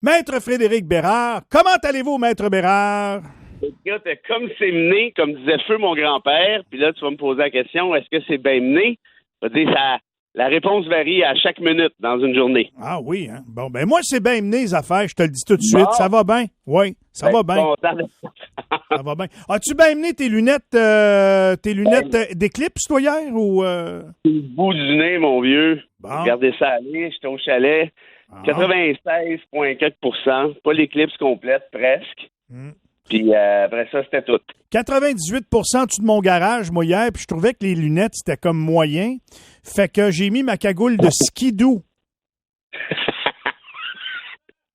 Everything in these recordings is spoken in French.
Maître Frédéric Bérard. Comment allez-vous, Maître Bérard? Écoute, comme c'est mené, comme disait Feu mon grand-père, puis là, tu vas me poser la question, est-ce que c'est bien mené? Je veux dire, la réponse varie à chaque minute dans une journée. Ah oui, hein? Bon, ben moi, c'est bien mené, les affaires, je te le dis tout de suite. Ça va bien? Oui, ça va bien. Ça va bien. As-tu bien mené tes lunettes d'éclipse, toi, hier, ou... Le bout du nez, mon vieux. Bon. Regardez ça aller, j'étais au chalet. 96,4%, pas l'éclipse complète, presque. Puis après ça, c'était tout. 98% de mon garage, moi, hier, puis je trouvais que les lunettes, c'était comme moyen. Fait que j'ai mis ma cagoule de skidoo.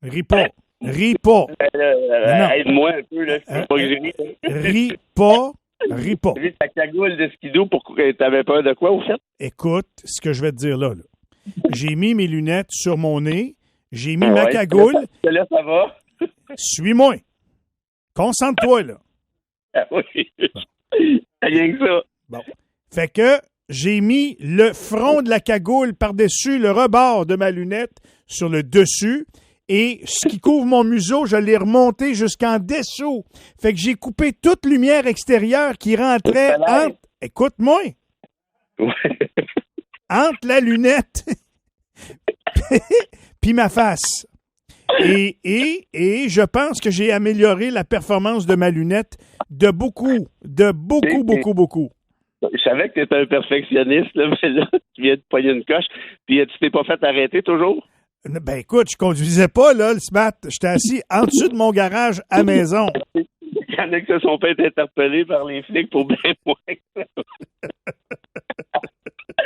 Ris pas. Aide-moi un peu, là. Je peux pas que j'ai ri. Ris pas. J'ai mis ta cagoule de skidoo pour que t'avais peur de quoi, au fait? Écoute, ce que je vais te dire là. J'ai mis mes lunettes sur mon nez. J'ai mis ma cagoule. Là, ça va. Suis-moi. Concentre-toi, là. Ah oui. Rien que ça. Bon. Fait que j'ai mis le front de la cagoule par-dessus le rebord de ma lunette sur le dessus. Et ce qui couvre mon museau, je l'ai remonté jusqu'en dessous. Fait que j'ai coupé toute lumière extérieure qui rentrait entre... Écoute-moi. Ouais. Entre la lunette puis ma face. Et je pense que j'ai amélioré la performance de ma lunette de beaucoup. Je savais que tu étais un perfectionniste, là, mais là, tu viens de poigner une coche. Puis tu t'es pas fait arrêter toujours? Ben écoute, je conduisais pas, là, le SMAT. J'étais assis en dessous de mon garage à maison. Il y en a qui se sont fait interpeller par les flics pour bien moins que ça.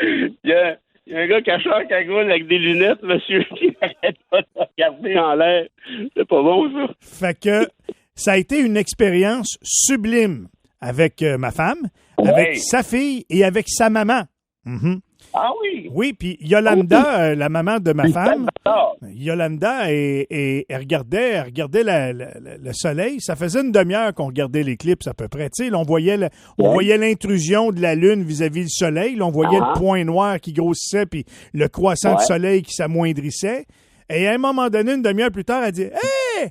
Il y a un gars cacheur cagoule avec des lunettes, monsieur, qui n'arrête pas de regarder en l'air. C'est pas bon, ça. Fait que ça a été une expérience sublime avec ma femme, avec sa fille et avec sa maman. Mm-hmm. Ah oui? Oui, puis Yolanda, la maman de ma femme, Yolanda, elle regardait le soleil. Ça faisait une demi-heure qu'on regardait l'éclipse à peu près. Tu sais, là, on voyait l'intrusion de la Lune vis-à-vis du soleil. Là, on voyait le point noir qui grossissait, puis le croissant du soleil qui s'amoindrissait. Et à un moment donné, une demi-heure plus tard, elle dit « Hey!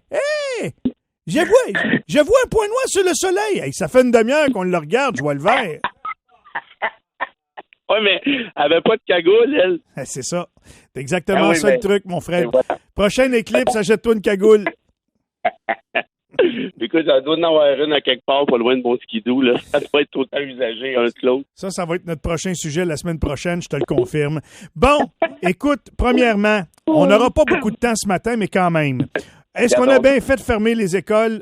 Je vois un point noir sur le soleil! Hey, ça fait une demi-heure qu'on le regarde, je vois le vert. » Oui, mais elle avait pas de cagoule, elle. C'est ça. C'est exactement ça le truc, mon frère. Voilà. Prochaine éclipse, achète-toi une cagoule. Écoute, ça doit en avoir une à quelque part, pas loin de mon skidoo, là. Ça doit être autant usagé un que l'autre. Ça va être notre prochain sujet la semaine prochaine, je te le confirme. Bon, écoute, premièrement, on n'aura pas beaucoup de temps ce matin, mais quand même. Est-ce qu'on a bien fait de fermer les écoles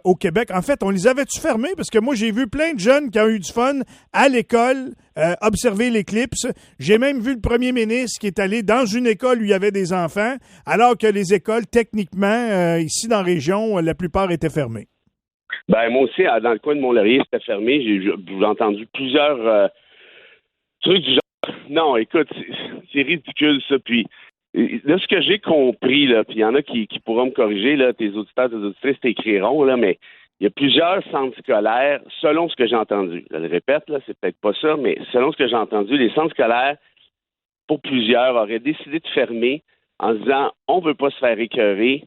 au Québec? En fait, on les avait-tu fermées? Parce que moi, j'ai vu plein de jeunes qui ont eu du fun à l'école, observer l'éclipse. J'ai même vu le premier ministre qui est allé dans une école où il y avait des enfants, alors que les écoles, techniquement, ici dans la région, la plupart étaient fermées. Ben moi aussi, dans le coin de Mont-Laurier, c'était fermé. J'ai entendu plusieurs trucs du genre. Non, écoute, c'est ridicule, ça. Puis, là, ce que j'ai compris, là, puis il y en a qui pourront me corriger, là, tes auditeurs, tes auditrices t'écriront, là, mais il y a plusieurs centres scolaires, selon ce que j'ai entendu. Je le répète, là, c'est peut-être pas ça, mais selon ce que j'ai entendu, les centres scolaires, pour plusieurs, auraient décidé de fermer en disant on veut pas se faire écœurer,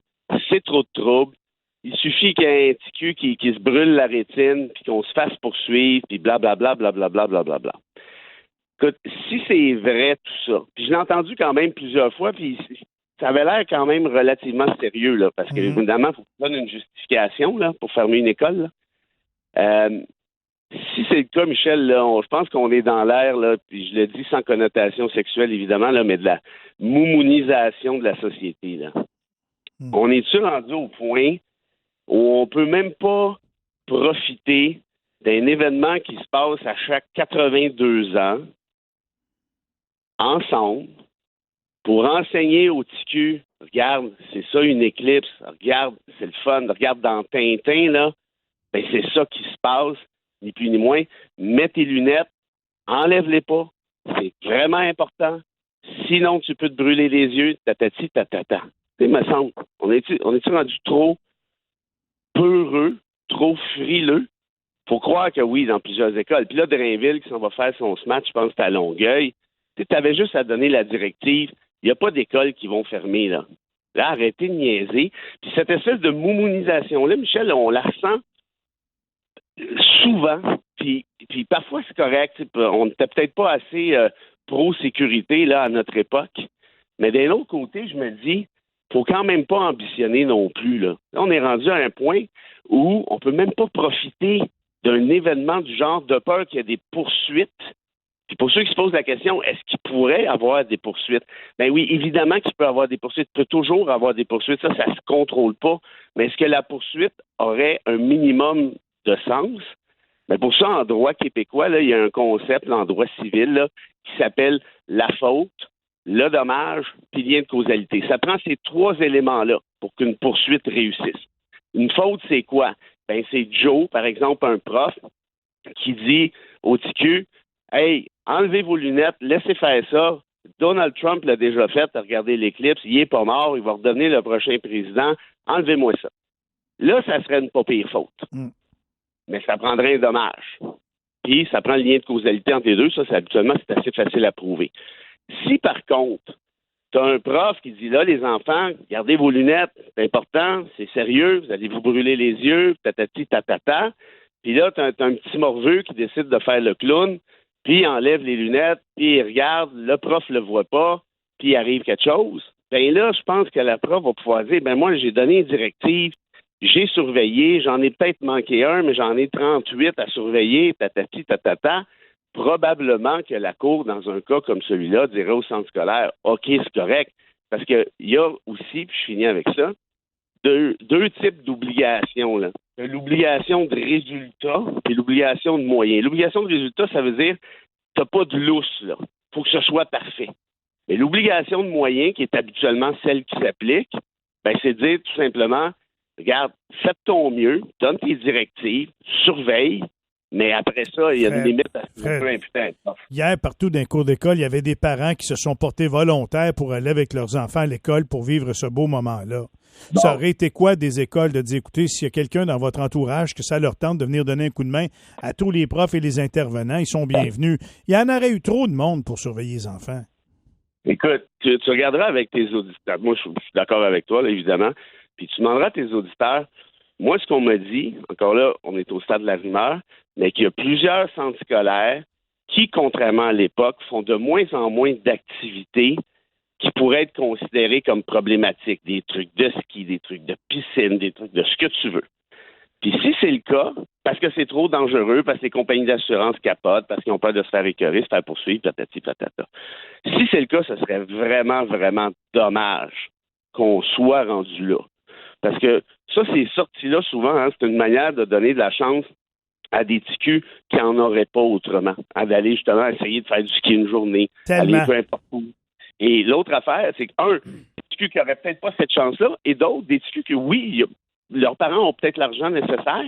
c'est trop de trouble. Il suffit qu'il y ait un petit cul qui se brûle la rétine, puis qu'on se fasse poursuivre, puis blablabla, blablabla, blablabla. Écoute, si c'est vrai tout ça, puis je l'ai entendu quand même plusieurs fois, puis ça avait l'air quand même relativement sérieux, là, parce qu'évidemment, il faut qu'on donne une justification là, pour fermer une école. Là. Si c'est le cas, Michel, là, je pense qu'on est dans l'ère, là, puis je le dis sans connotation sexuelle, évidemment, là, mais de la moumounisation de la société. Là. On est-tu rendu au point où on peut même pas profiter d'un événement qui se passe à chaque 82 ans, ensemble, pour enseigner au TQ, regarde, c'est ça une éclipse, regarde, c'est le fun, regarde dans Tintin, là, ben c'est ça qui se passe, ni plus ni moins. Mets tes lunettes, enlève-les pas, c'est vraiment important. Sinon, tu peux te brûler les yeux, tatati, tatata. Tu sais, me semble, on est-tu rendu trop peureux, trop frileux? Faut croire que oui, dans plusieurs écoles. Puis là, Drainville, qui s'en va faire son SMAT, je pense que c'est à Longueuil, tu avais juste à donner la directive. Il n'y a pas d'écoles qui vont fermer, là. Là, arrêtez de niaiser. Puis cette espèce de moumounisation-là, Michel, on la ressent souvent. Puis parfois, c'est correct. On n'était peut-être pas assez pro-sécurité là, à notre époque. Mais d'un autre côté, je me dis, faut quand même pas ambitionner non plus. Là, on est rendu à un point où on peut même pas profiter d'un événement du genre de peur qu'il y a des poursuites. Puis pour ceux qui se posent la question, est-ce qu'il pourrait avoir des poursuites? Ben oui, évidemment qu'il peut avoir des poursuites. Il peut toujours avoir des poursuites. Ça se contrôle pas. Mais est-ce que la poursuite aurait un minimum de sens? Ben pour ça, en droit québécois, là, il y a un concept en droit civil là, qui s'appelle la faute, le dommage, puis lien de causalité. Ça prend ces trois éléments-là pour qu'une poursuite réussisse. Une faute, c'est quoi? Ben c'est Joe, par exemple, un prof, qui dit au TQ, « Hey, enlevez vos lunettes, laissez faire ça. Donald Trump l'a déjà fait, regardez l'éclipse, il est pas mort, il va redevenir le prochain président. Enlevez-moi ça. » Là, ça serait une pas pire faute. Mais ça prendrait un dommage. Puis, ça prend le lien de causalité entre les deux. Ça, habituellement, c'est assez facile à prouver. Si, par contre, tu as un prof qui dit, là, les enfants, gardez vos lunettes, c'est important, c'est sérieux, vous allez vous brûler les yeux, tatati, tatata. Puis là, tu as un petit morveux qui décide de faire le clown, puis il enlève les lunettes, puis il regarde, le prof le voit pas, puis il arrive quelque chose. Bien là, je pense que la prof va pouvoir dire, ben moi, j'ai donné une directive, j'ai surveillé, j'en ai peut-être manqué un, mais j'en ai 38 à surveiller, tatati, tatata. Probablement que la Cour, dans un cas comme celui-là, dirait au centre scolaire, OK, c'est correct. Parce qu'il y a aussi, puis je finis avec ça, deux types d'obligations, là. L'obligation de résultat et l'obligation de moyens. L'obligation de résultat, ça veut dire t'as pas de lousse, là. Faut que ce soit parfait. Mais l'obligation de moyens, qui est habituellement celle qui s'applique, ben, c'est de dire tout simplement, regarde, fais ton mieux, donne tes directives, surveille, mais après ça, il y a des limites à ce qu'on peut imputer. Hier, partout dans les cours d'école, il y avait des parents qui se sont portés volontaires pour aller avec leurs enfants à l'école pour vivre ce beau moment-là. Bon. Ça aurait été quoi des écoles de dire, écoutez, s'il y a quelqu'un dans votre entourage que ça leur tente de venir donner un coup de main à tous les profs et les intervenants, ils sont bienvenus. Il y en aurait eu trop de monde pour surveiller les enfants. Écoute, tu regarderas avec tes auditeurs. Moi, je suis d'accord avec toi, là, évidemment. Puis tu demanderas à tes auditeurs. Moi, ce qu'on m'a dit, encore là, on est au stade de la rumeur, mais qu'il y a plusieurs centres scolaires qui, contrairement à l'époque, font de moins en moins d'activités qui pourraient être considérées comme problématiques. Des trucs de ski, des trucs de piscine, des trucs de ce que tu veux. Puis si c'est le cas, parce que c'est trop dangereux, parce que les compagnies d'assurance capotent, parce qu'ils ont peur de se faire écœurer, se faire poursuivre, patati patata. Si c'est le cas, ce serait vraiment, vraiment dommage qu'on soit rendu là. Parce que ça, ces sorties-là, souvent, hein, c'est une manière de donner de la chance à des TQ qui n'en auraient pas autrement, d'aller justement essayer de faire du ski une journée, aller peu importe où. Et l'autre affaire, c'est qu'un, des TQ qui n'auraient peut-être pas cette chance-là, et d'autres, des TQ que, oui, leurs parents ont peut-être l'argent nécessaire,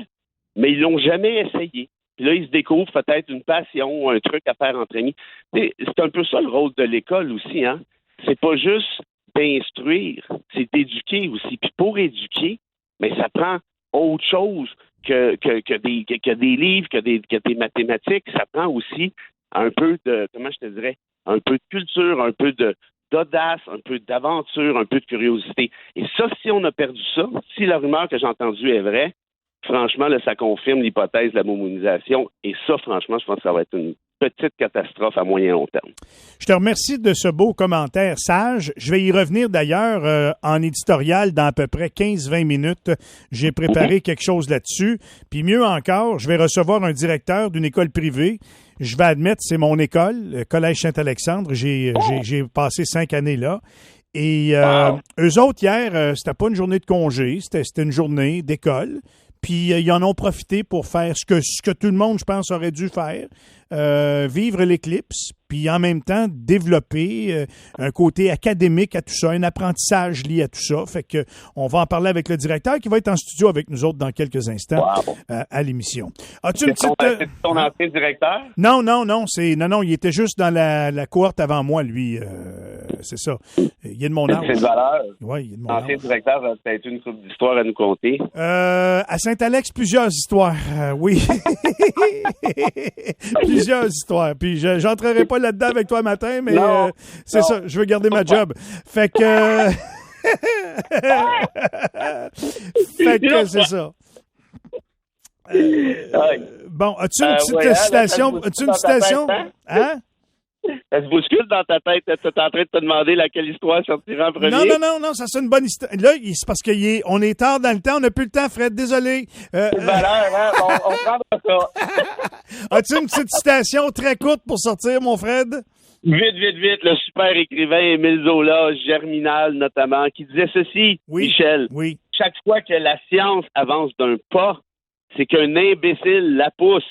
mais ils l'ont jamais essayé. Puis là, ils se découvrent peut-être une passion ou un truc à faire entre amis. C'est un peu ça le rôle de l'école aussi, hein. C'est pas juste d'instruire, c'est d'éduquer aussi. Puis pour éduquer, mais ça prend autre chose que des livres, que des mathématiques. Ça prend aussi un peu de, comment je te dirais, un peu de culture, un peu d'audace, un peu d'aventure, un peu de curiosité. Et ça, si on a perdu ça, si la rumeur que j'ai entendue est vraie, franchement, là, ça confirme l'hypothèse de la momonisation. Et ça, franchement, je pense que ça va être une petite catastrophe à moyen long terme. Je te remercie de ce beau commentaire sage. Je vais y revenir d'ailleurs en éditorial dans à peu près 15-20 minutes. J'ai préparé quelque chose là-dessus. Puis mieux encore, je vais recevoir un directeur d'une école privée. Je vais admettre, c'est mon école, le Collège Saint-Alexandre. J'ai passé 5 années là. Et eux autres, hier, c'était pas une journée de congé, c'était une journée d'école. Puis ils en ont profité pour faire ce que tout le monde, je pense, aurait dû faire, vivre l'éclipse, puis en même temps développer un côté académique à tout ça, un apprentissage lié à tout ça. Fait que on va en parler avec le directeur qui va être en studio avec nous autres dans quelques instants à l'émission. As-tu une petite... C'est ton ancien directeur? Non, il était juste dans la cohorte avant moi, lui. C'est ça. Il est de mon âge. C'est de valeur. Oui, il est de mon Ancien âge. directeur a peut-être une couple d'histoires à nous conter. À Saint-Alex, plusieurs histoires. Oui. Plusieurs histoires. Puis j'entrerai pas là-dedans avec toi matin, mais c'est ça. Je veux garder ma job. Fait que... Fait que c'est ça. Bon, as-tu une petite citation? As-tu une citation? Hein? Ça se bouscule dans ta tête. Tu es en train de te demander laquelle histoire sortira en premier? Non, ça c'est une bonne histoire. Là, c'est parce qu'on est tard dans le temps, on n'a plus le temps, Fred, désolé. C'est une valeur, hein? On prendra ça. As-tu une petite citation très courte pour sortir, mon Fred? Vite. Le super écrivain Émile Zola, Germinal notamment, qui disait ceci, Michel. Oui. Chaque fois que la science avance d'un pas, c'est qu'un imbécile la pousse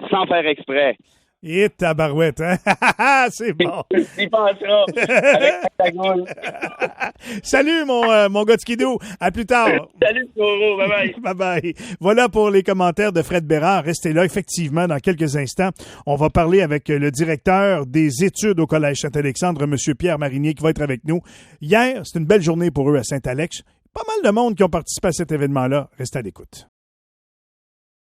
sans faire exprès. Et tabarouette, hein? C'est bon. Il pensera avec ta gueule. Salut, mon gars de skidoo. À plus tard. Salut, Toro. Bye-bye. Bye-bye. Voilà pour les commentaires de Fred Bérard. Restez là, effectivement, dans quelques instants. On va parler avec le directeur des études au Collège Saint-Alexandre, M. Pierre Marinier, qui va être avec nous. Hier, c'est une belle journée pour eux à Saint-Alex. Pas mal de monde qui ont participé à cet événement-là. Restez à l'écoute.